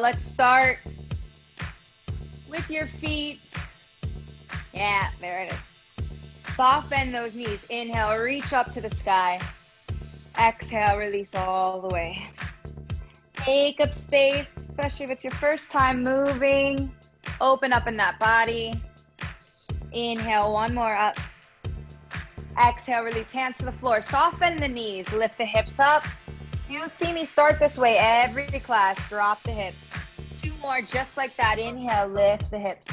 Let's start with your feet. Yeah, there it is. Soft bend those knees. Inhale, reach up to the sky. Exhale, release all the way. Take up space, especially if it's your first time moving. Open up in that body. Inhale, one more up. Exhale, release hands to the floor. Soft bend the knees, lift the hips up. You'll see me start this way every class. Drop the hips. 2 more just like that. Inhale, lift the hips.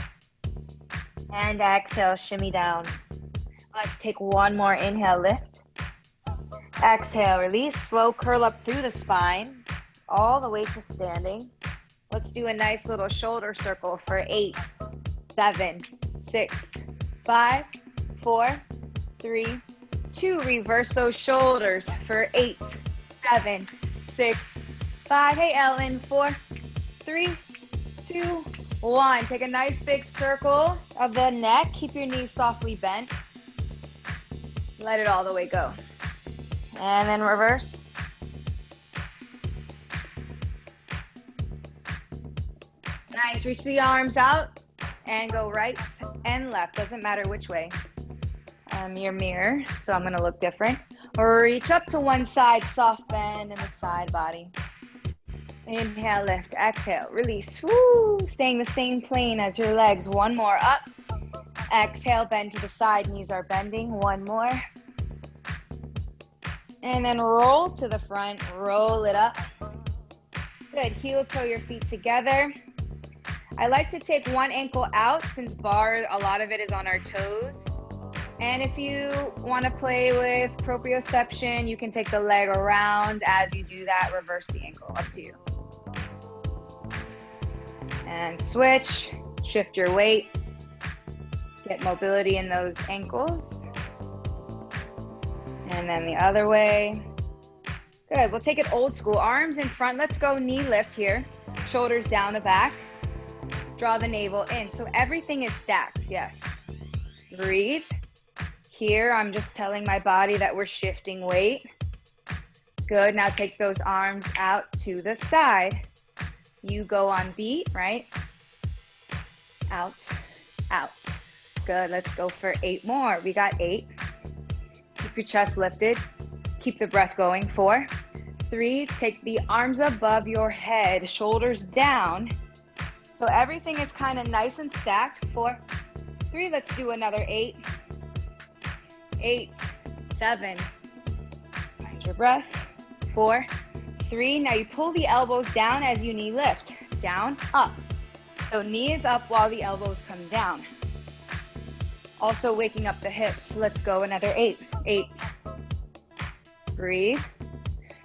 And exhale, shimmy down. Let's take 1 more. Inhale, lift. Exhale, release. Slow curl up through the spine, all the way to standing. Let's do a nice little shoulder circle for 8, 7, 6, 5, 4, 3, 2. Reverse those shoulders for 8, 7, 6, 5. Hey, Ellen. 4, 3, 2, 1. Take a nice big circle of the neck. Keep your knees softly bent. Let it all the way go. And then reverse. Nice. Reach the arms out and go right and left. Doesn't matter which way. Your mirror, so I'm going to look different. Reach up to one side, soft bend in the side body. Inhale, lift. Exhale, release. Woo! Staying the same plane as your legs. 1 more up. Exhale, bend to the side. Knees are bending. 1 more. And then roll to the front. Roll it up. Good. Heel toe your feet together. I like to take one ankle out since barre, a lot of it is on our toes. And if you want to play with proprioception, you can take the leg around. As you do that, reverse the ankle. Up to you. And switch. Shift your weight. Get mobility in those ankles. And then the other way. Good. We'll take it old school. Arms in front. Let's go knee lift here. Shoulders down the back. Draw the navel in. So everything is stacked. Yes. Breathe. Here, I'm just telling my body that we're shifting weight. Good. Now take those arms out to the side. You go on beat, right? Out, out. Good. Let's go for 8 more. We got 8. Keep your chest lifted. Keep the breath going. 4, 3. Take the arms above your head, shoulders down. So everything is kind of nice and stacked. 4, 3. Let's do another 8. 8, 7. Find your breath. 4, 3. Now you pull the elbows down as you knee lift. Down, up. So knee is up while the elbows come down. Also waking up the hips. Let's go another 8. 8. Breathe.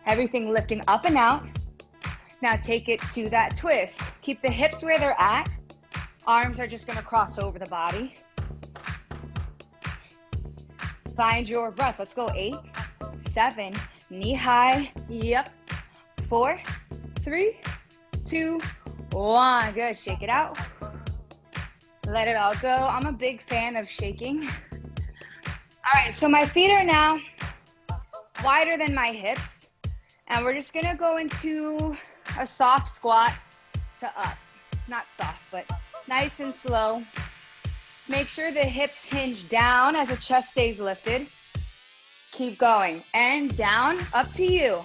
Everything lifting up and out. Now take it to that twist. Keep the hips where they're at. Arms are just going to cross over the body. Find your breath. Let's go. 8, 7, knee high. Yep. 4, 3, 2, 1. Good. Shake it out. Let it all go. I'm a big fan of shaking. All right. So my feet are now wider than my hips. And we're just going to go into a soft squat to up. Not soft, but nice and slow. Make sure the hips hinge down as the chest stays lifted. Keep going. And down, up to you.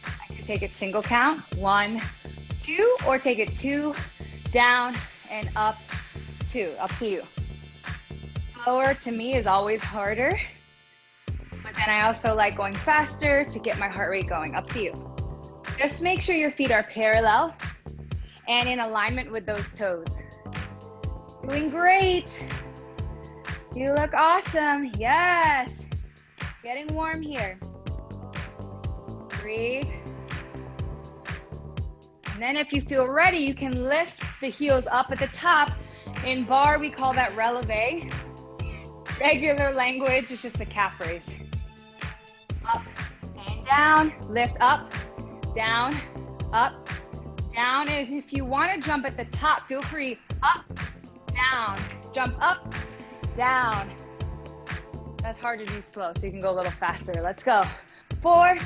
I can take it single count. 1, 2, or take it 2, down, and up, 2. Up to you. Slower to me is always harder. But then I also like going faster to get my heart rate going. Up to you. Just make sure your feet are parallel and in alignment with those toes. Doing great. You look awesome. Yes. Getting warm here. Breathe. And then if you feel ready, you can lift the heels up at the top. In barre, we call that releve. Regular language is just a calf raise. Up and down. Lift up, down, up, down. And if you want to jump at the top, feel free. Up, down, jump up, down. That's hard to do slow, so you can go a little faster. Let's go. 4,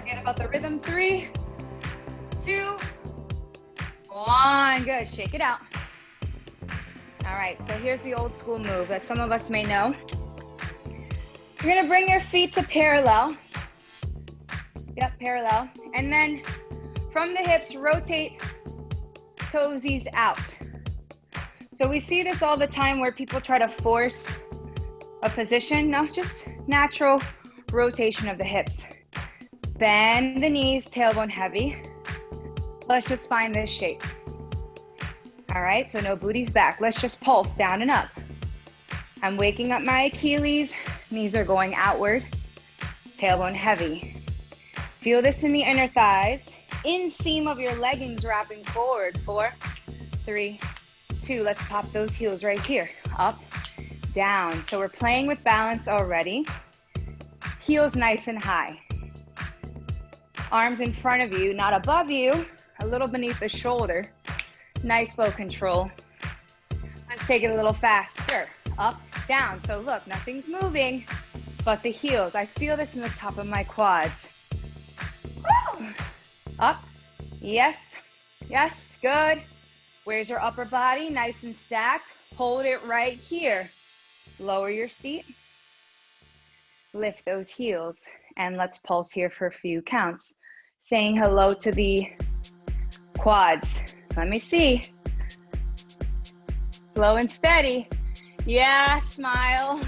Forget about the rhythm. 3, 2, 1. Good. Shake it out. All right, so here's the old school move that some of us may know. You're gonna bring your feet to parallel. Yep, parallel. And then from the hips, rotate toesies out. So we see this all the time where people try to force a position. No, just natural rotation of the hips. Bend the knees, tailbone heavy. Let's just find this shape. All right, so no booties back. Let's just pulse down and up. I'm waking up my Achilles. Knees are going outward. Tailbone heavy. Feel this in the inner thighs. Inseam of your leggings wrapping forward. 4, 3, 2. Let's pop those heels right here. Up, down. So we're playing with balance already. Heels nice and high. Arms in front of you, not above you. A little beneath the shoulder. Nice low control. Let's take it a little faster. Up, down. So look, nothing's moving but the heels. I feel this in the top of my quads. Woo! Up. Yes. Yes. Good. Where's your upper body? Nice and stacked. Hold it right here. Lower your seat. Lift those heels. And let's pulse here for a few counts. Saying hello to the quads. Let me see. Slow and steady. Yeah, smile.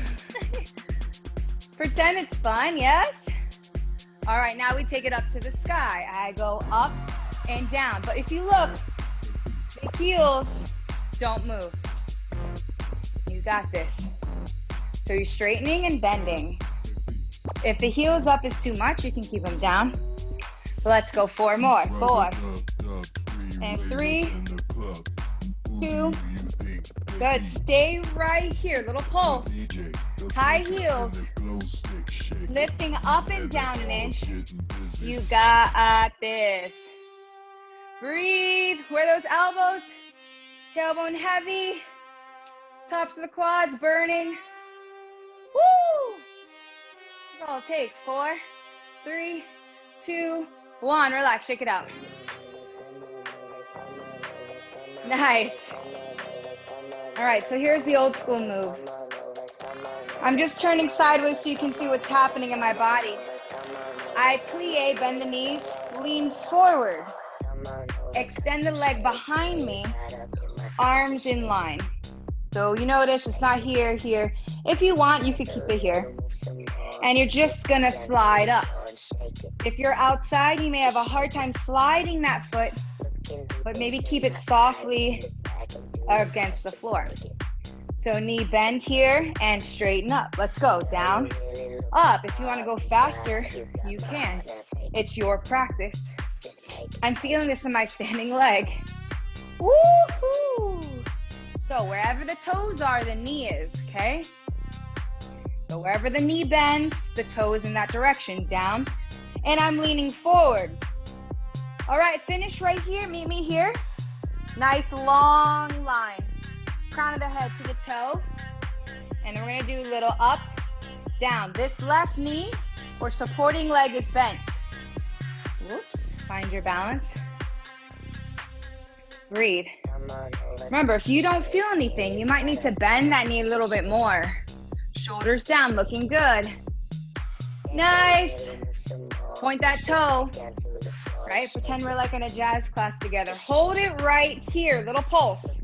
Pretend it's fun, yes? All right, now we take it up to the sky. I go up and down. But if you look, the heels don't move. You got this. So you're straightening and bending. If the heels up is too much, you can keep them down. Let's go 4 more. 4. And 3, 2. Good. Stay right here. Little pulse. High heels. Lifting up and down an inch. You got this. Breathe. Where are those elbows? Tailbone heavy. Tops of the quads burning. Woo! That's all it takes. 4, 3, 2, 1. Relax. Shake it out. Nice. All right, so here's the old school move. I'm just turning sideways so you can see what's happening in my body. I plie, bend the knees, lean forward. Extend the leg behind me, arms in line. So you notice it's not here, here. If you want, you could keep it here. And you're just gonna slide up. If you're outside, you may have a hard time sliding that foot, but maybe keep it softly against the floor. So knee bend here and straighten up. Let's go. Down, up. If you want to go faster, you can. It's your practice. I'm feeling this in my standing leg. Woohoo! So wherever the toes are, the knee is, okay? So wherever the knee bends, the toe is in that direction. Down, and I'm leaning forward. All right, finish right here. Meet me here. Nice long line. Crown of the head to the toe. And then we're gonna do a little up, down. This left knee or supporting leg is bent. Whoops, find your balance. Breathe. Remember, if you don't feel anything, you might need to bend that knee a little bit more. Shoulders down, looking good. Nice. Point that toe. Right? Pretend we're like in a jazz class together. Hold it right here. Little pulse.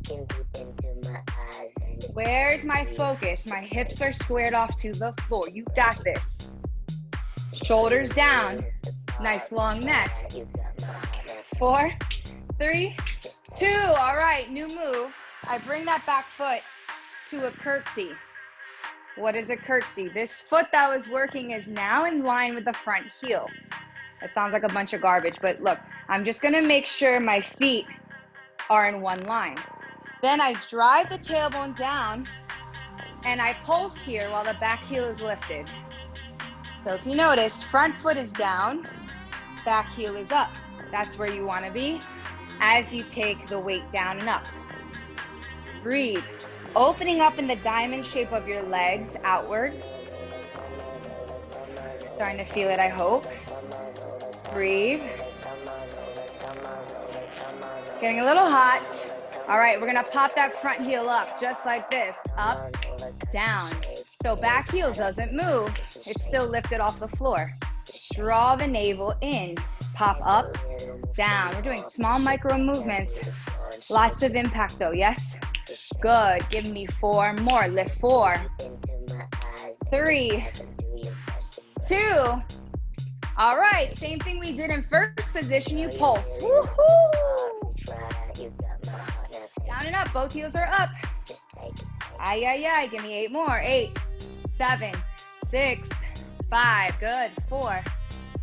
Where's my focus? My hips are squared off to the floor. You got this. Shoulders down. Nice long neck. 4, 3, 2. All right, new move. I bring that back foot to a curtsy. What is a curtsy? This foot that was working is now in line with the front heel. It sounds like a bunch of garbage, but look, I'm just gonna make sure my feet are in one line. Then I drive the tailbone down and I pulse here while the back heel is lifted. So if you notice, front foot is down, back heel is up. That's where you wanna be as you take the weight down and up. Breathe. Opening up in the diamond shape of your legs outward. Starting to feel it, I hope. Breathe. Getting a little hot. All right, we're gonna pop that front heel up just like this. Up, down. So back heel doesn't move. It's still lifted off the floor. Draw the navel in. Pop up, down. We're doing small micro movements. Lots of impact though, yes? Good. Give me 4 more. Lift 4, 3, 2. All right, same thing we did in first position. You pulse. Woohoo! Down and up. Both heels are up. Ay, ay, ay. Give me 8 more. 8, 7, 6, 5. Good. 4,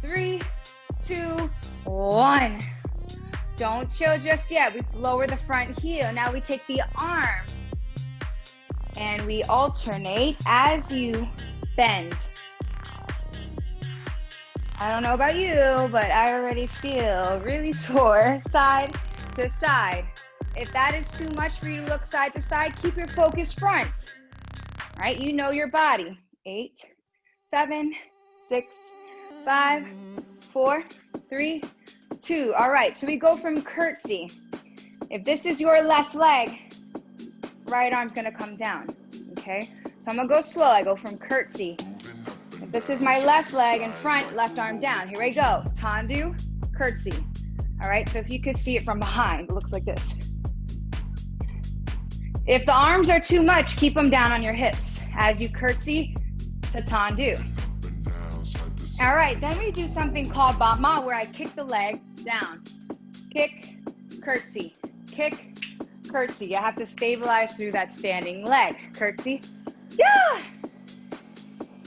3, 2, 1. Don't chill just yet. We lower the front heel. Now we take the arms and we alternate as you bend. I don't know about you, but I already feel really sore side to side. If that is too much for you to look side to side, keep your focus front. All right, you know your body. 8, 7, 6, 5, 4, 3, 2. All right, so we go from curtsy. If this is your left leg, right arm's gonna come down, okay? So I'm gonna go slow. I go from curtsy. If this is my left leg in front, left arm down. Here we go. Tendu, curtsy. All right, so if you could see it from behind, it looks like this. If the arms are too much, keep them down on your hips as you curtsy to tendu. All right, then we do something called Barre, where I kick the leg down. Kick, curtsy, kick, curtsy. You have to stabilize through that standing leg. Curtsy, yeah!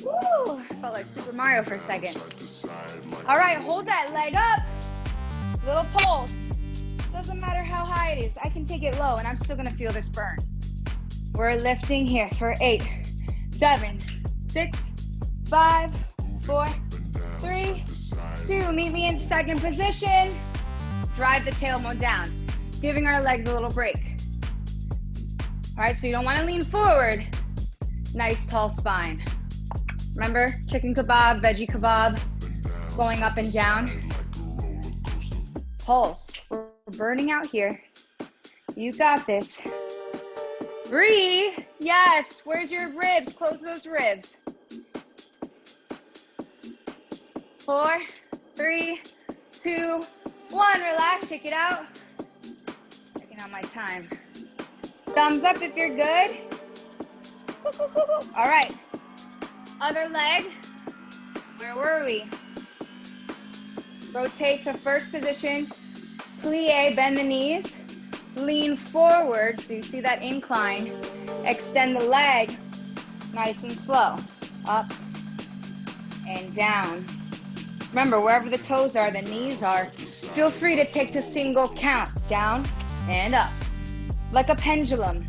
Woo! Felt like Super Mario for a second. All right, hold that leg up. Little pulse. Doesn't matter how high it is. I can take it low and I'm still gonna feel this burn. We're lifting here for 8, 7, 6, 5, 4, 3, 2. Meet me in second position. Drive the tailbone down, giving our legs a little break. All right, so you don't want to lean forward. Nice tall spine. Remember, chicken kebab, veggie kebab, going up and down. Pulse. We're burning out here. You got this. Breathe. Yes. Where's your ribs? Close those ribs. 4, 3, 2, 1. Relax. Shake it out. Checking out my time. Thumbs up if you're good. All right. Other leg. Where were we? Rotate to first position. Plie, bend the knees. Lean forward so you see that incline. Extend the leg. Nice and slow. Up and down. Remember, wherever the toes are, the knees are. Feel free to take the single count. Down and up. Like a pendulum.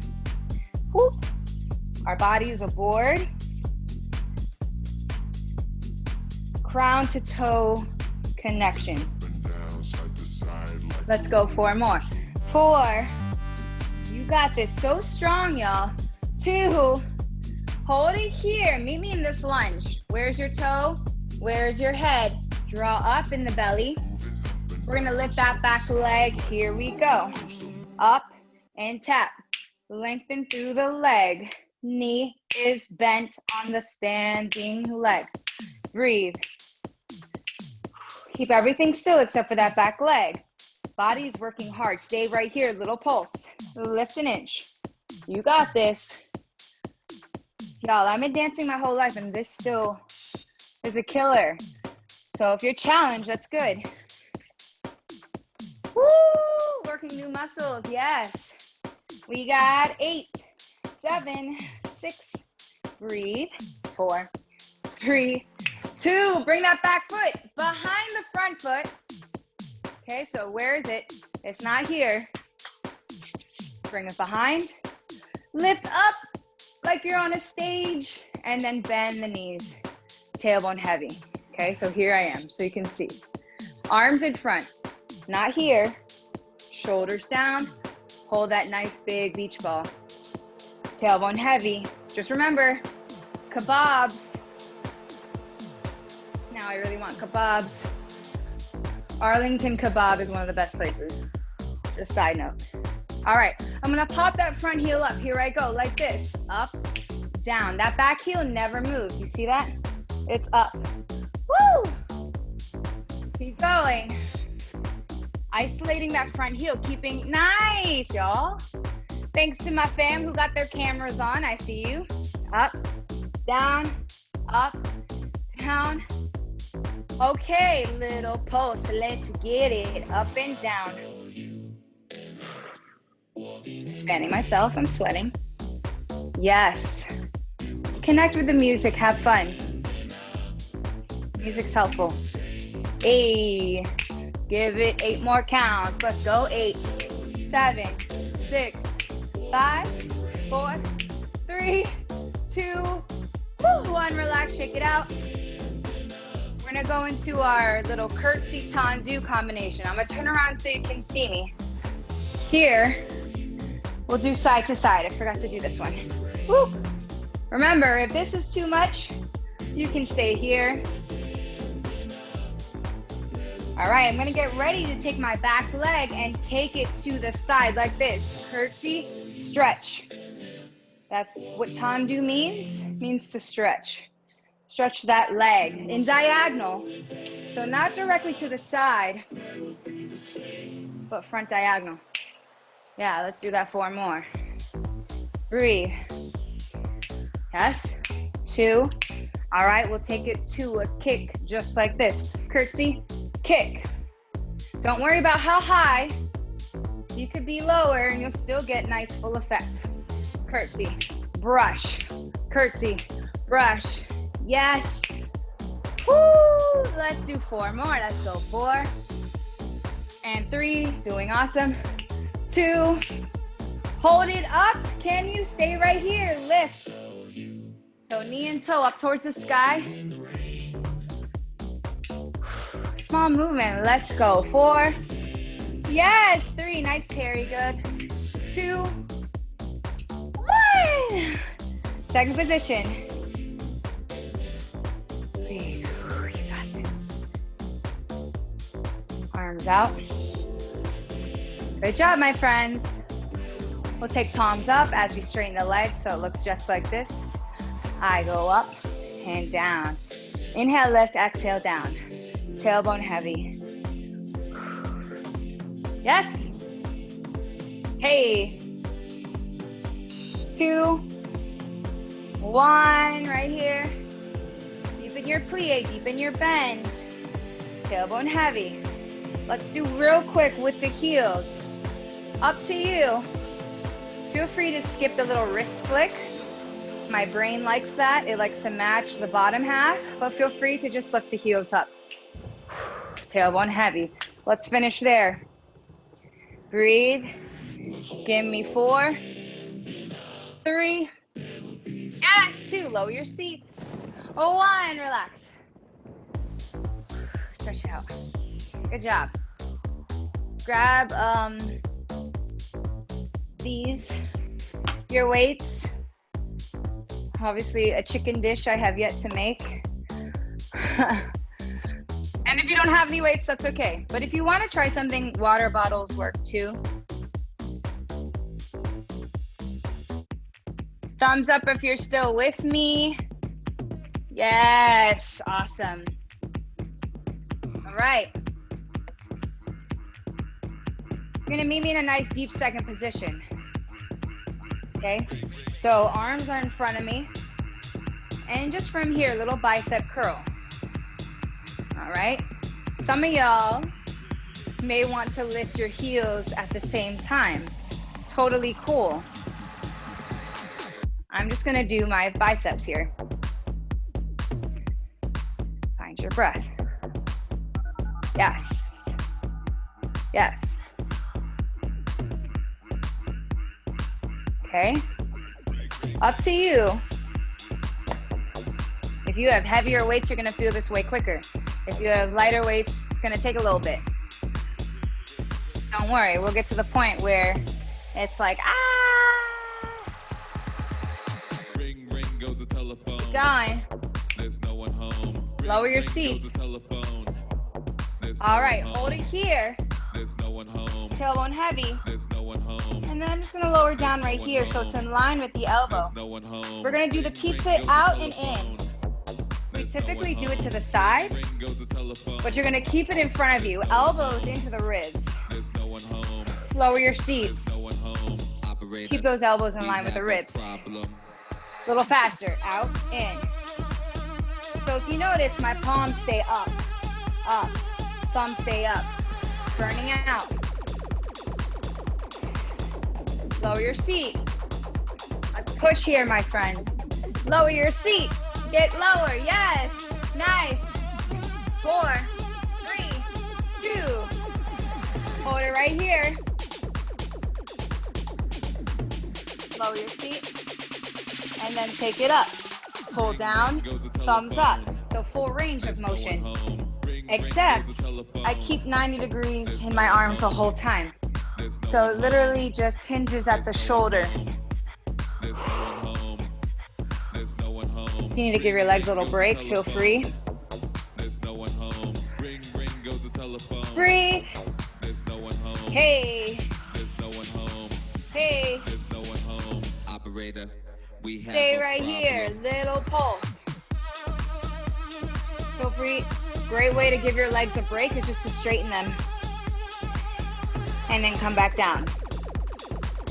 Whoop. Our bodies aboard. Crown to toe connection. Let's go 4 more. 4. You got this. So strong, y'all. 2. Hold it here. Meet me in this lunge. Where's your toe? Where's your head? Draw up in the belly. We're going to lift that back leg. Here we go. Up and tap. Lengthen through the leg. Knee is bent on the standing leg. Breathe. Keep everything still except for that back leg. Body's working hard. Stay right here. Little pulse. Lift an inch. You got this. Y'all, I've been dancing my whole life and this still is a killer. So if you're challenged, that's good. Woo! Working new muscles. Yes. We got 8, 7, 6. Breathe. 4, 3, 2. Bring that back foot behind the front foot. Okay, so where is it? It's not here. Bring it behind. Lift up like you're on a stage and then bend the knees. Tailbone heavy. Okay, so here I am so you can see. Arms in front, not here. Shoulders down. Hold that nice big beach ball. Tailbone heavy. Just remember, kebabs. Now I really want kebabs. Arlington Kebab is one of the best places. Just a side note. All right, I'm gonna pop that front heel up. Here I go, like this. Up, down. That back heel never moves. You see that? It's up. Woo! Keep going. Isolating that front heel, keeping, nice, y'all. Thanks to my fam who got their cameras on. I see you. Up, down, up, down. Okay, little post. Let's get it. Up and down. Spanning myself. I'm sweating. Yes. Connect with the music. Have fun. Music's helpful. Hey. Give it 8 more counts. Let's go. 8, 7, 6, 5, 4, 3, 2, 1. Relax. Shake it out. We're gonna go into our little curtsy tendu combination. I'm gonna turn around so you can see me. Here, we'll do side to side. I forgot to do this one. Woo. Remember, if this is too much, you can stay here. All right, I'm gonna get ready to take my back leg and take it to the side like this. Curtsy, stretch. That's what tendu means to stretch. Stretch that leg in diagonal. So not directly to the side, but front diagonal. Yeah, let's do that 4 more. 3. Yes. 2. All right, we'll take it to a kick just like this. Curtsy, kick. Don't worry about how high. You could be lower and you'll still get nice full effect. Curtsy, brush. Curtsy, brush. Yes. Woo! Let's do 4 more. Let's go. 4 and 3. Doing awesome. 2. Hold it up. Can you stay right here? Lift. So knee and toe up towards the sky. Small movement. Let's go. 4. Yes. 3. Nice carry. Good. 2. 1. Second position. 3. You got this. Arms out. Good job, my friends. We'll take palms up as we straighten the legs so it looks just like this. I go up and down. Inhale, lift, exhale, down. Tailbone heavy. Yes. Hey. 2, 1, right here. Deepen your plie, deepen your bend. Tailbone heavy. Let's do real quick with the heels. Up to you. Feel free to skip the little wrist flick. My brain likes that. It likes to match the bottom half, but feel free to just lift the heels up. Tailbone heavy. Let's finish there. Breathe. Give me 4, 3. Yes, 2. Lower your seat. 1. Relax. Stretch it out. Good job. Grab your weights. Obviously a chicken dish I have yet to make. And if you don't have any weights, that's okay. But if you want to try something, water bottles work too. Thumbs up if you're still with me. Yes, awesome. All right. You're gonna meet me in a nice deep second position. Okay, so arms are in front of me. And just from here, little bicep curl. All right, some of y'all may want to lift your heels at the same time. Totally cool. I'm just gonna do my biceps here. Find your breath. Yes. Yes. Okay. Up to you. If you have heavier weights, you're gonna feel this way quicker. If you have lighter weights, it's gonna take a little bit. Don't worry, we'll get to the point where it's like, Ring, ring goes the telephone. Keep going. There's no one home. Lower your seat. All right, hold it here. There's no one home. Tailbone heavy. There's no one home. And then I'm just gonna lower down right here so it's in line with the elbow. There's no one home. We're gonna do the pizza out and in. We typically do it to the side, but you're gonna keep it in front of you, elbows into the ribs. There's no one home. Lower your seat. There's no one home. Operator, Keep those elbows in we line with the have a ribs. problem. A little faster, out, in. So if you notice, my palms stay up, thumbs stay up, burning out. Lower your seat. Let's push here, my friends. Lower your seat. Get lower, yes. Nice. 4, 3, 2. Hold it right here. Lower your seat. And then take it up. Pull down, thumbs up. So full range of motion. Except I keep 90 degrees in my arms the whole time. So it literally just hinges at the shoulder. If you need to give your legs a little break, feel free. Breathe. Hey. Hey. Operator, we have Stay a right problem. here. Little pulse. Feel free. Great way to give your legs a break is just to straighten them. And then come back down.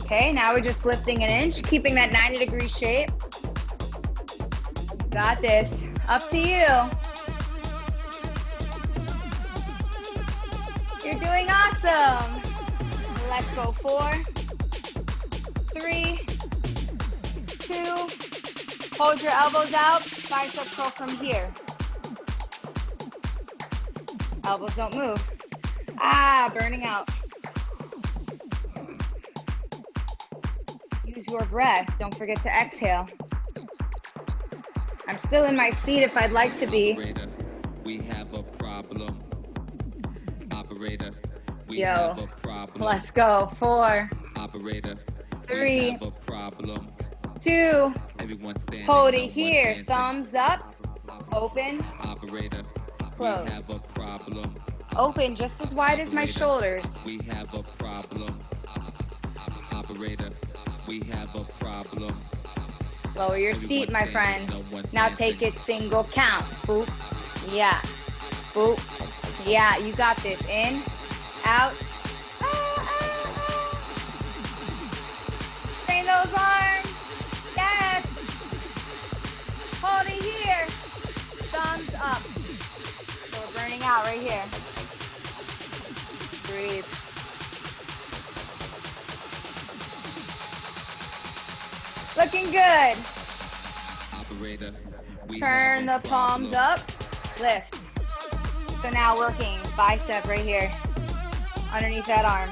Okay, now we're just lifting an inch, keeping that 90-degree shape. Got this. Up to you. You're doing awesome. Let's go. 4, 3, 2. Hold your elbows out. Bicep curl from here. Elbows don't move. Burning out. Use your breath. Don't forget to exhale. I'm still in my seat if I'd like to be. Operator, we have a problem. Operator, we Yo, have a problem. let's go. 4, Operator, 3, we have a problem. 2. Everyone standing, Hold no it one here. dancing. Thumbs up. Open. Operator, Close. we have a problem. Open just as wide as my shoulders. We have a problem. Operator, we have a problem. Lower your seat, my friends. Now take it single count. Boop. Yeah. Boop. Yeah, you got this. In. Out. Strain those arms. Yes. Hold it here. Thumbs up. So we're burning out right here. Breathe. Looking good. Operator, we Turn have the a palms problem. up. Lift. So now working bicep right here. Underneath that arm.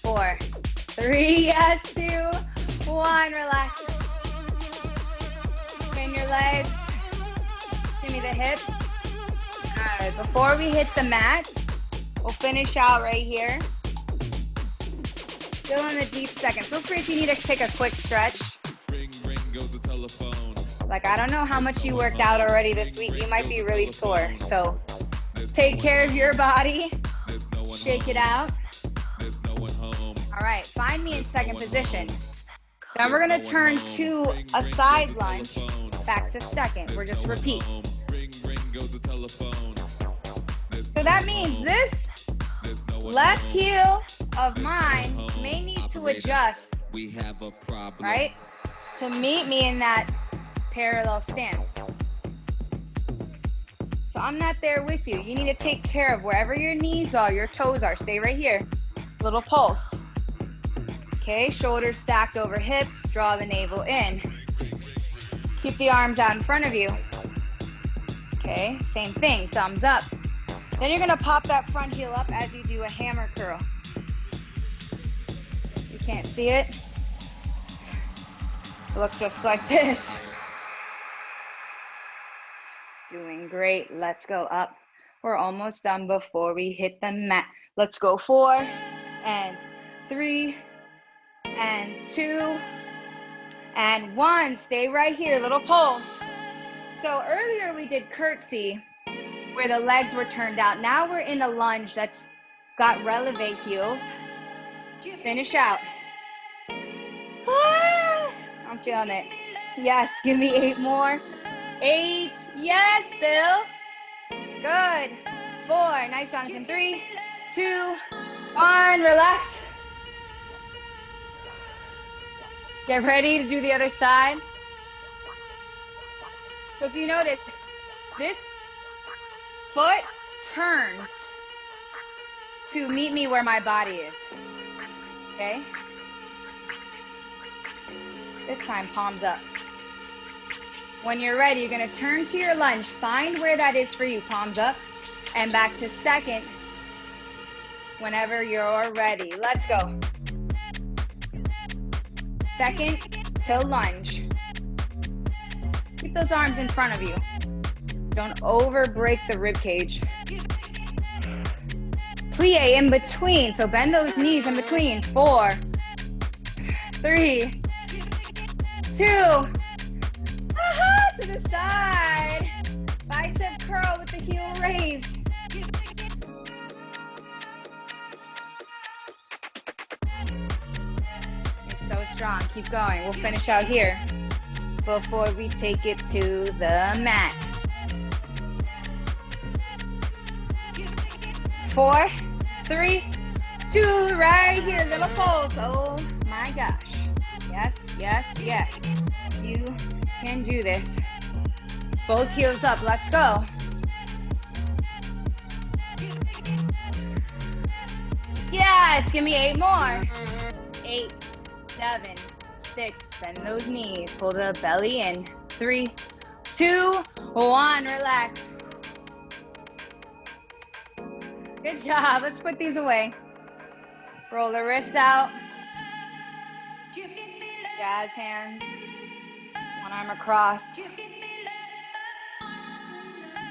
Four, 3, yes, 2, 1, relax. Bend your legs. Give me the hips. Good. Before we hit the mat, we'll finish out right here. Still in the deep second. Feel free if you need to take a quick stretch. Ring, ring goes the telephone. Like, I don't know how much you worked out already this week. You might be really sore. So take care of your body. There's no one Shake it home. out. There's no one home. All right, find me in second position. Then we're gonna turn to a side lunge, back to second. We're just repeat. Ring, ring goes the telephone. So that means this left heel of mine may need to adjust, We have a problem. right? To meet me in that parallel stance. So I'm not there with you. You need to take care of wherever your knees are, your toes are. Stay right here. Little pulse. Okay, shoulders stacked over hips. Draw the navel in. Keep the arms out in front of you. Okay, same thing, thumbs up. Then you're gonna pop that front heel up as you do a hammer curl. You can't see it. It looks just like this. Doing great. Let's go up. We're almost done before we hit the mat. Let's go 4 and 3 and 2 And 1, stay right here, little pulse. So earlier we did curtsy where the legs were turned out. Now we're in a lunge that's got releve heels. Finish out. Ah, I'm feeling it. Yes, give me 8 more. 8, yes, Bill. Good. 4, nice, Jonathan. 3, 2, 1, relax. Get ready to do the other side. So if you notice, this foot turns to meet me where my body is, okay? This time, palms up. When you're ready, you're gonna turn to your lunge. Find where that is for you, palms up, and back to second whenever you're ready. Let's go. Second to lunge. Keep those arms in front of you. Don't over break the rib cage. Plie in between, so bend those knees in between. 4, 3, 2, to the side. Bicep curl with the heel raised. You're so strong, keep going. We'll finish out here before we take it to the mat. 4, 3, 2, right here, little pulse. Oh my gosh. Yes, yes, yes. You can do this. Both heels up, let's go. Yes, give me 8 more. 8, 7, 6, bend those knees. Pull the belly in. 3, 2, 1, relax. Good job, let's put these away. Roll the wrist out. Jazz hands. One arm across.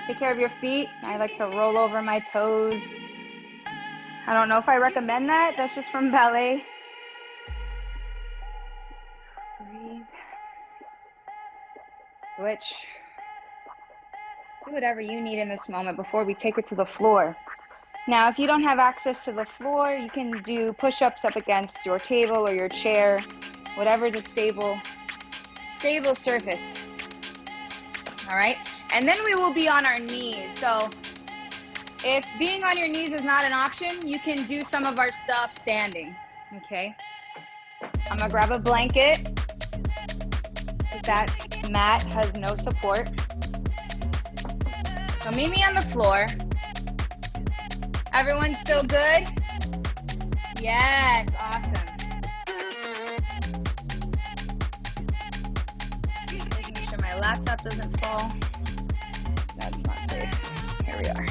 Take care of your feet. I like to roll over my toes. I don't know if I recommend that. That's just from ballet. Breathe. Switch. Do whatever you need in this moment before we take it to the floor. Now, if you don't have access to the floor, you can do push-ups up against your table or your chair, whatever's a stable surface. All right, and then we will be on our knees. So if being on your knees is not an option, you can do some of our stuff standing, okay? I'm gonna grab a blanket if that mat has no support. So meet me on the floor. Everyone still good? Yes, awesome. Making sure my laptop doesn't fall. That's not safe. Here we are.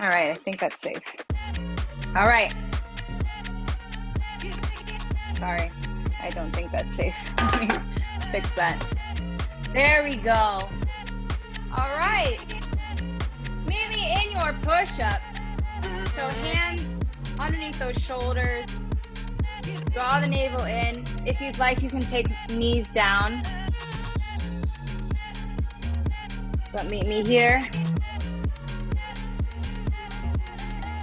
All right, I think that's safe. All right. Sorry, I don't think that's safe. Let me fix that. There we go. All right. Meet me in your push-up. So hands underneath those shoulders. Draw the navel in. If you'd like, you can take knees down. But meet me here.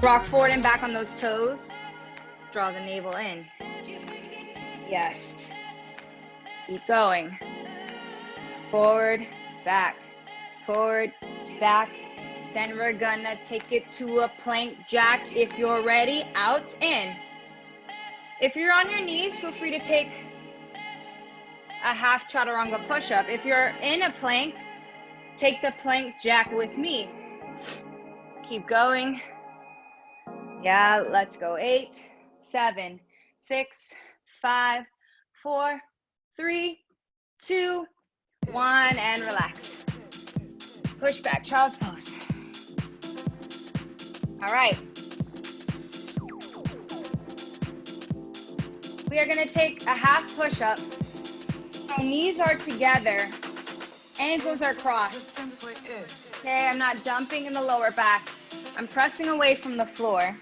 Rock forward and back on those toes. Draw the navel in. Yes. Keep going. Forward, back, forward, back. Then we're gonna take it to a plank jack. If you're ready, out, in. If you're on your knees, feel free to take a half chaturanga push-up. If you're in a plank, take the plank jack with me. Keep going. Yeah, let's go. 8, 7, 6, 5, 4, 3, 2, 1, and relax. Push back, child's pose. All right. We are gonna take a half push-up. So knees are together, ankles are crossed. Okay, I'm not dumping in the lower back. I'm pressing away from the floor.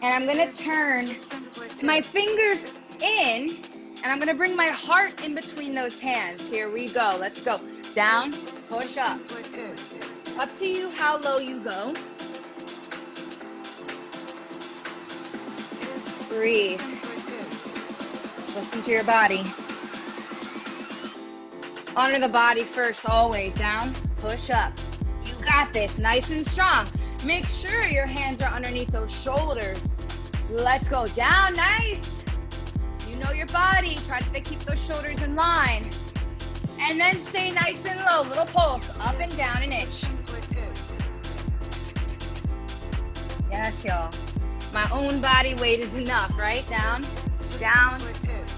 And I'm gonna turn my fingers in, and I'm gonna bring my heart in between those hands. Here we go, let's go. Down, push up. Up to you how low you go. Breathe. Listen to your body. Honor the body first, always. Down, push up. You got this, nice and strong. Make sure your hands are underneath those shoulders. Let's go, down, nice. You know your body, try to keep those shoulders in line. And then stay nice and low, little pulse, up and down an inch. Yes, y'all. My own body weight is enough, right? Down, down,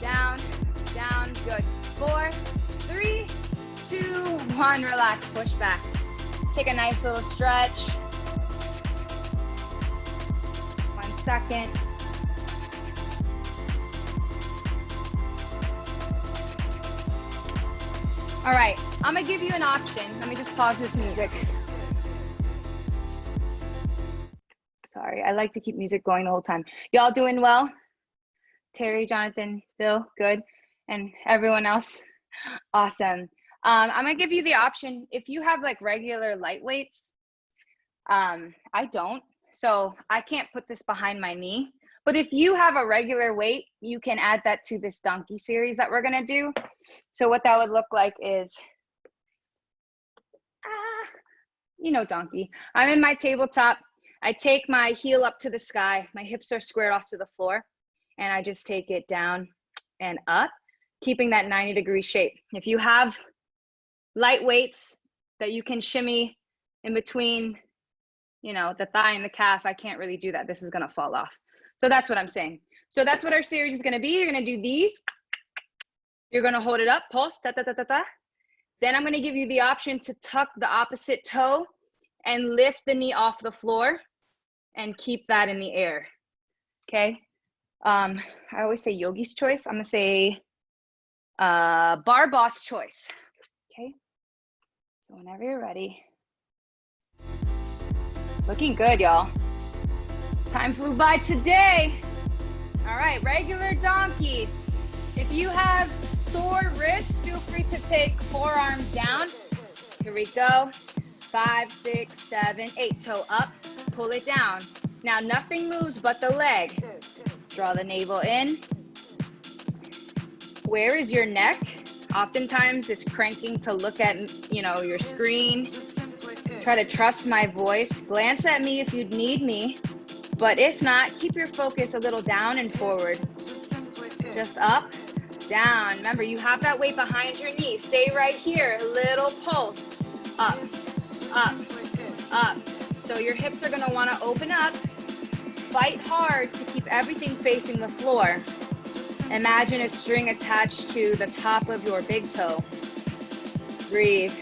down, down, good. 4, 3, 2, 1, relax, push back. Take a nice little stretch. 1 second. All right, I'm gonna give you an option. Let me just pause this music. Sorry, I like to keep music going the whole time. Y'all doing well? Terry, Jonathan, Bill, good? And everyone else? Awesome. I'm gonna give you the option. If you have like regular light weights, I don't, so I can't put this behind my knee. But if you have a regular weight, you can add that to this donkey series that we're gonna do. So what that would look like is, you know, donkey. I'm in my tabletop. I take my heel up to the sky. My hips are squared off to the floor. And I just take it down and up, keeping that 90-degree shape. If you have light weights that you can shimmy in between, you know, the thigh and the calf, I can't really do that. This is gonna fall off. So that's what I'm saying. So that's what our series is gonna be. You're gonna do these. You're gonna hold it up, pulse, ta, ta, ta, ta, ta. Then I'm gonna give you the option to tuck the opposite toe and lift the knee off the floor and keep that in the air, okay? I always say yogi's choice. I'm gonna say bar boss choice, okay? So whenever you're ready. Looking good, y'all. Time flew by today. All right, regular donkey. If you have sore wrists, feel free to take forearms down. Here we go. 5, 6, 7, 8. Toe up, pull it down. Now nothing moves but the leg. Draw the navel in. Where is your neck? Oftentimes it's cranking to look at, you know, your screen. Try to trust my voice. Glance at me if you'd need me. But if not, keep your focus a little down and forward. Just up, down. Remember, you have that weight behind your knee. Stay right here. Little pulse. Up, up, up. So your hips are gonna wanna open up. Fight hard to keep everything facing the floor. Imagine a string attached to the top of your big toe. Breathe.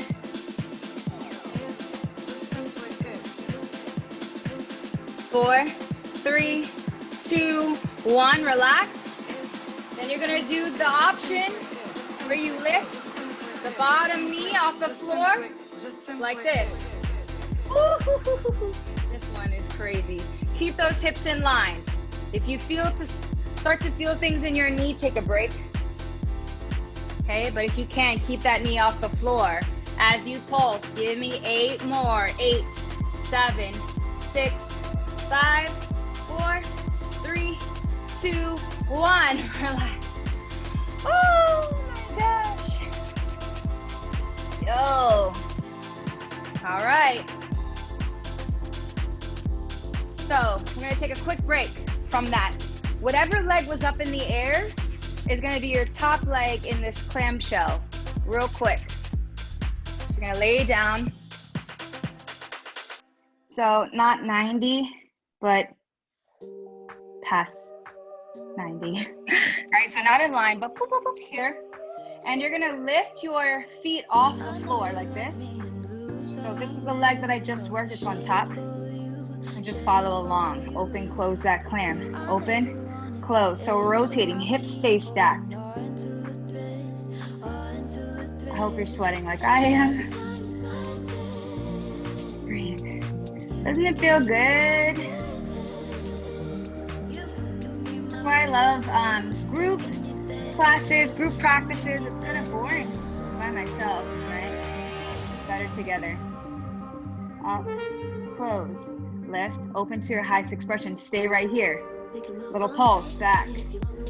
Four, 3, 2, 1, relax. Then you're gonna do the option where you lift the bottom knee off the floor like this. This one is crazy. Keep those hips in line. If you start to feel things in your knee, take a break. Okay, but if you can, keep that knee off the floor. As you pulse, give me 8 more. 8, 7, 6, 5, 4, 3, 2, 1. Relax. Oh my gosh. Yo. All right. So we're gonna take a quick break from that. Whatever leg was up in the air is gonna be your top leg in this clamshell, real quick. So you're gonna lay down. So not 90, but past 90. All right, so not in line, but boop, boop, boop here. And you're gonna lift your feet off the floor like this. So this is the leg that I just worked, it's on top. And just follow along. Open, close that clam. Open, close. So rotating, hips stay stacked. I hope you're sweating like I am. Breathe. Doesn't it feel good? why I love group classes, group practices. It's kind of boring by myself, right? It's better together. Up, close, lift, open to your highest expression. Stay right here. Little pulse, back,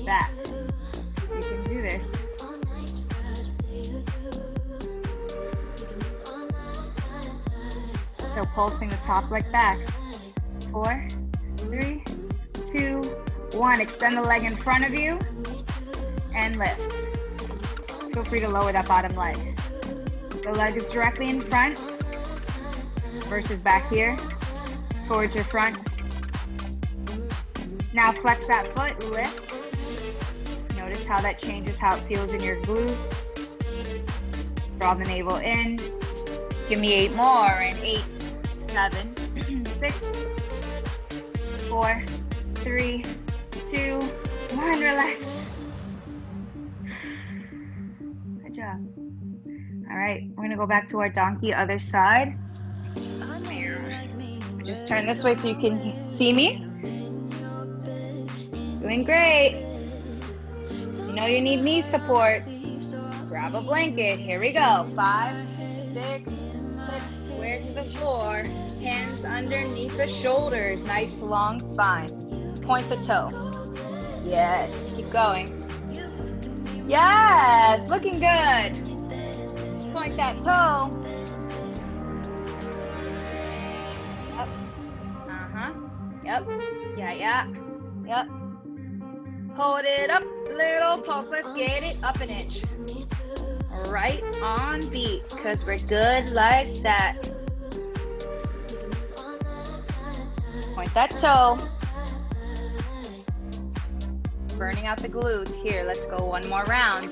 back. You can do this. So pulsing the top leg back. 4, 3, 2, 1. Extend the leg in front of you and lift. Feel free to lower that bottom leg. The leg is directly in front versus back here towards your front. Now flex that foot, lift. Notice how that changes how it feels in your glutes. Draw the navel in. Give me 8 more, and 8, 7, 6, 4, 3, 2, 1, relax. Good job. All right, we're gonna go back to our donkey, other side. Just turn this way so you can see me. Doing great. You know you need knee support. Grab a blanket. Here we go. 5, 6, hips square to the floor. Hands underneath the shoulders. Nice long spine. Point the toe. Yes. Keep going. Yes. Looking good. Point that toe. Up. Yep. Yeah. Yep. Hold it up. Little pulse. Let's get it up an inch. Right on beat, because we're good like that. Point that toe. Burning out the glutes. Here, let's go one more round.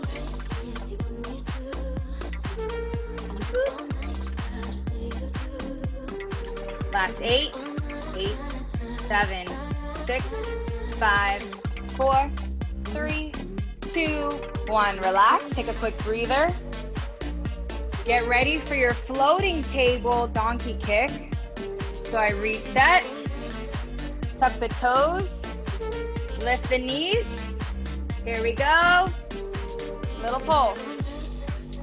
Last 8, 7, 6, 5, 4, 3, 2, 1. Relax. Take a quick breather. Get ready for your floating table donkey kick. So I reset. Tuck the toes. Lift the knees. Here we go. Little pulse.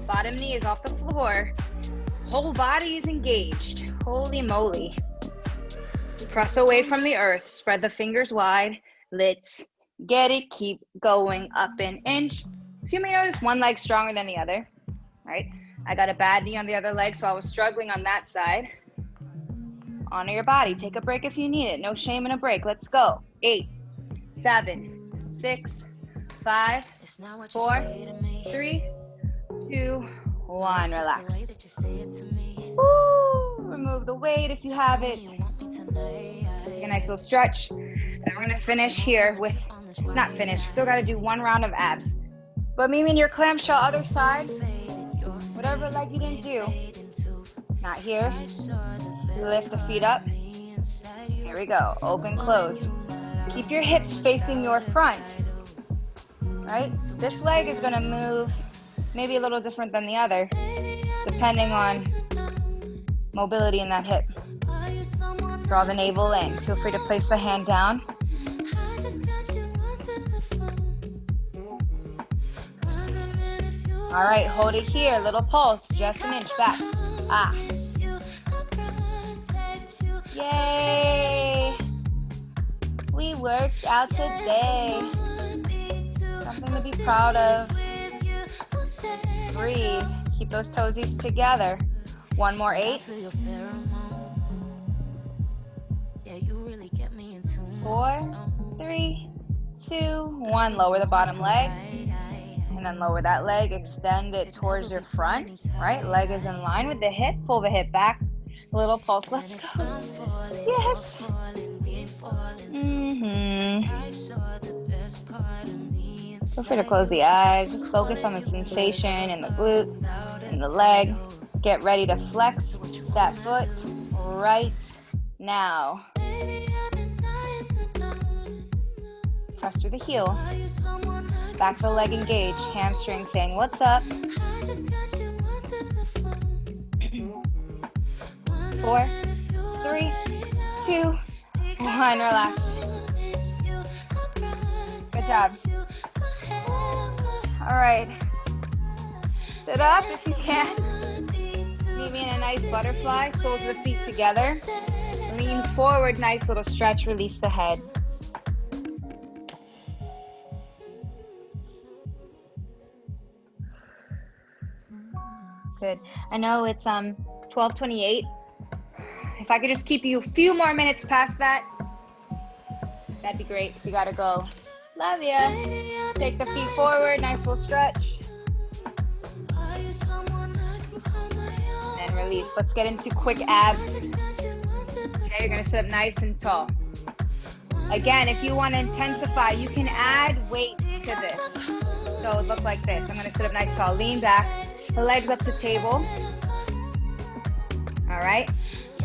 Bottom knee is off the floor. Whole body is engaged. Holy moly. Press away from the earth. Spread the fingers wide. Let's get it. Keep going up an inch. So you may notice one leg stronger than the other, right? I got a bad knee on the other leg, so I was struggling on that side. Honor your body. Take a break if you need it. No shame in a break. Let's go. 8, 7, 6, 5, 4, 3, 2, 1. Relax. Woo! Remove the weight if you have it. Take a nice little stretch. And we're gonna finish here with, not finish, still gotta do one round of abs. But maybe in your clamshell, other side, whatever leg you didn't do. Not here. Lift the feet up. Here we go. Open, close. Keep your hips facing your front. Right? This leg is gonna move maybe a little different than the other, depending on mobility in that hip. Draw the navel in. Feel free to place the hand down. All right, hold it here. Little pulse, just an inch back. Ah. Yay! We worked out today. Something to be proud of. Breathe. Keep those toesies together. One more 8. 4, 3, 2, 1. Lower the bottom leg. And then lower that leg. Extend it towards your front. Right? Leg is in line with the hip. Pull the hip back. Little pulse. Let's go. Yes. Feel free to close the eyes. Just focus on the sensation in the glute, in the leg. Get ready to flex that foot right now. Press through the heel. Back the leg engaged. Hamstring saying, what's up? 4, 3, 2, 1. Relax. Good Good job. All right. Sit up if you can. Meet me in a nice butterfly, soles of the feet together. Lean forward, nice little stretch, release the head. Good. I know it's 12:28. If I could just keep you a few more minutes past that, that'd be great. If you gotta go, love ya. Take the feet forward, nice little stretch. And release. Let's get into quick abs. Okay, you're gonna sit up nice and tall. Again, if you want to intensify, you can add weights to this. So it would look like this. I'm gonna sit up nice and tall. Lean back, the legs up to table. All right.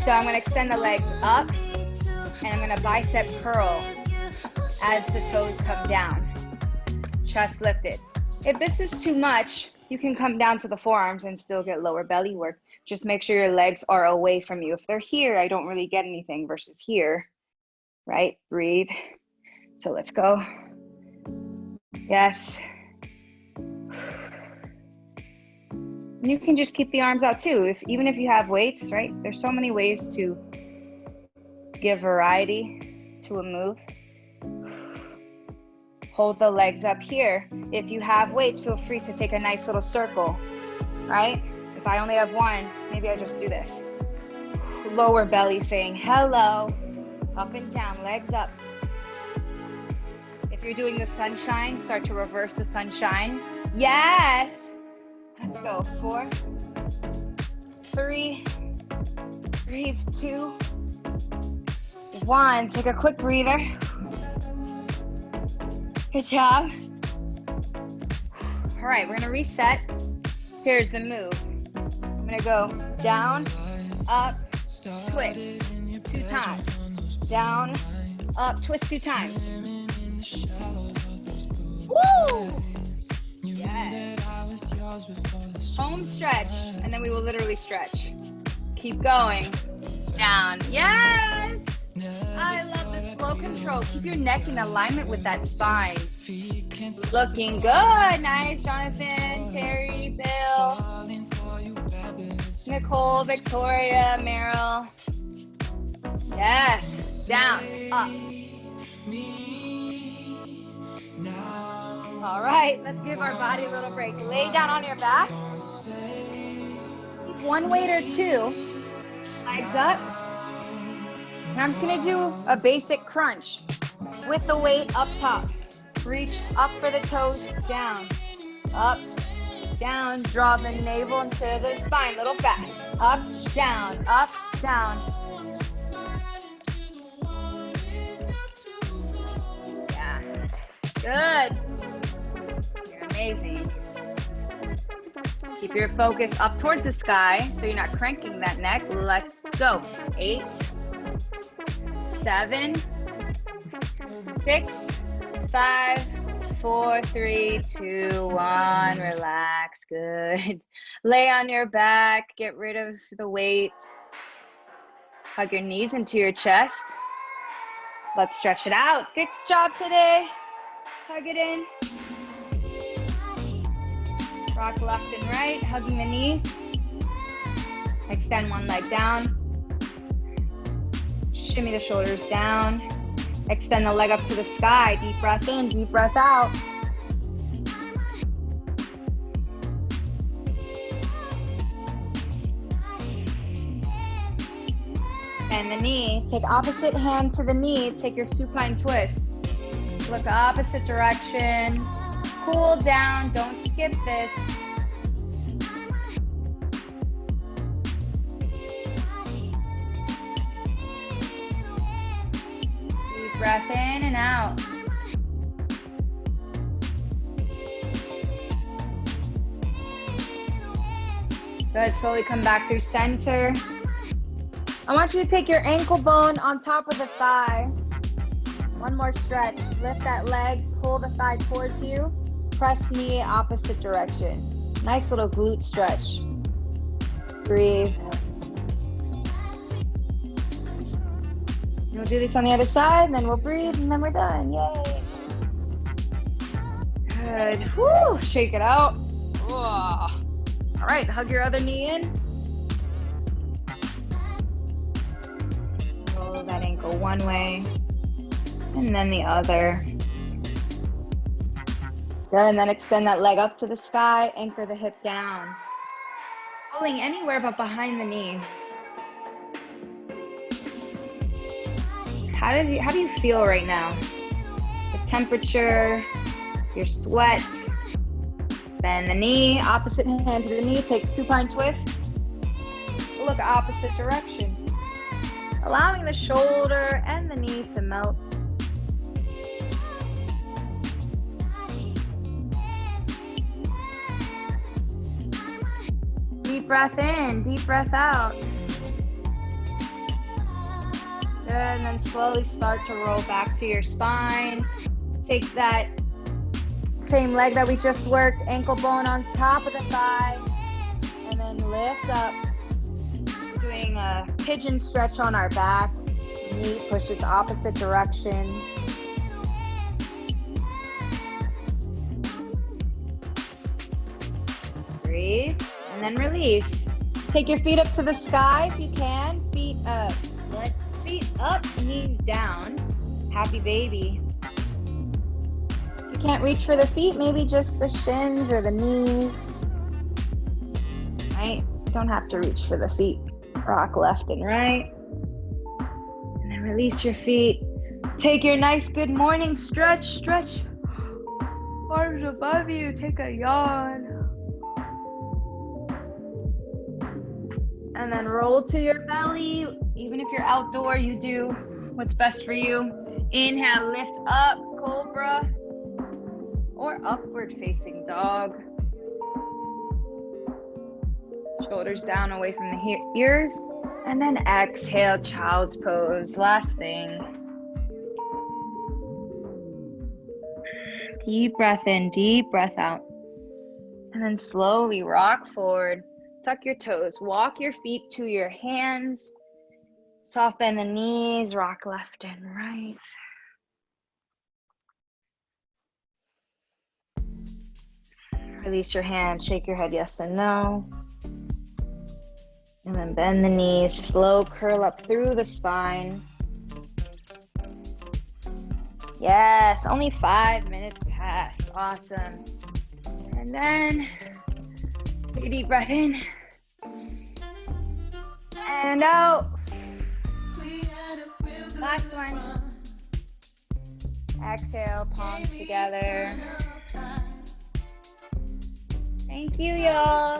So I'm gonna extend the legs up, and I'm gonna bicep curl as the toes come down. Chest lifted. If this is too much, you can come down to the forearms and still get lower belly work. Just make sure your legs are away from you. If they're here, I don't really get anything versus here, right? Breathe. So let's go. Yes. And you can just keep the arms out too. Even if you have weights, right? There's so many ways to give variety to a move. Hold the legs up here. If you have weights, feel free to take a nice little circle, right? If I only have one, maybe I just do this. Lower belly saying hello, up and down, legs up. If you're doing the sunshine, start to reverse the sunshine. Yes. Let's go. 4, 3, breathe, 2, 1. Take a quick breather. Good job. All right, we're gonna reset. Here's the move. I'm gonna go down, up, twist 2 times. Down, up, twist 2 times. Woo! Yes. Home stretch, and then we will literally stretch. Keep going. Down. Yes! I love the slow control. Keep your neck in alignment with that spine. Looking good. Nice, Jonathan, Terry, Bill, Nicole, Victoria, Meryl. Yes. Down, up. All right, let's give our body a little break. Lay down on your back. One weight or 2. Legs up. And I'm just gonna do a basic crunch with the weight up top. Reach up for the toes, down, up, down. Draw the navel into the spine, little fast. Up, down, up, down. Yeah, good. You're amazing. Keep your focus up towards the sky so you're not cranking that neck. Let's go. 8, 7, 6, 5, 4, 3, 2, 1. Relax. Good. Lay on your back. Get rid of the weight. Hug your knees into your chest. Let's stretch it out. Good job today. Hug it in. Rock left and right, hugging the knees. Extend one leg down. Shimmy the shoulders down. Extend the leg up to the sky. Deep breath in, deep breath out. And the knee. Take opposite hand to the knee. Take your supine twist. Look opposite direction. Cool down, don't skip this. Deep breath in and out. Good, slowly come back through center. I want you to take your ankle bone on top of the thigh. One more stretch. Lift that leg, pull the thigh towards you. Press knee opposite direction. Nice little glute stretch. Breathe. We'll do this on the other side, and then we'll breathe, and then we're done. Yay. Good. Woo, shake it out. Whoa. All right, hug your other knee in. Roll that ankle one way and then the other. Good, and then extend that leg up to the sky, anchor the hip down. Pulling anywhere but behind the knee. How do you feel right now? The temperature, your sweat. Bend the knee, opposite hand to the knee, take supine twist. Look opposite direction. Allowing the shoulder and the knee to melt. Deep breath in, deep breath out. Good, and then slowly start to roll back to your spine. Take that same leg that we just worked, ankle bone on top of the thigh, and then lift up. We're doing a pigeon stretch on our back. Knee pushes opposite direction. Breathe, and then release. Take your feet up to the sky if you can. Feet up, knees down. Happy baby. If you can't reach for the feet, maybe just the shins or the knees. Right? You don't have to reach for the feet. Rock left and right. And then release your feet. Take your nice good morning stretch. Stretch arms above you. Take a yawn. And then roll to your belly. Even if you're outdoor, you do what's best for you. Inhale, lift up, cobra, or upward facing dog. Shoulders down away from the ears. And then exhale, child's pose. Last thing. Deep breath in, deep breath out. And then slowly rock forward. Tuck your toes, walk your feet to your hands, soft bend the knees, rock left and right. Release your hand, shake your head yes and no. And then bend the knees, slow curl up through the spine. Yes, only 5 minutes past, awesome. And then take a deep breath in. And out. Last one. Exhale, palms together. Thank you, y'all.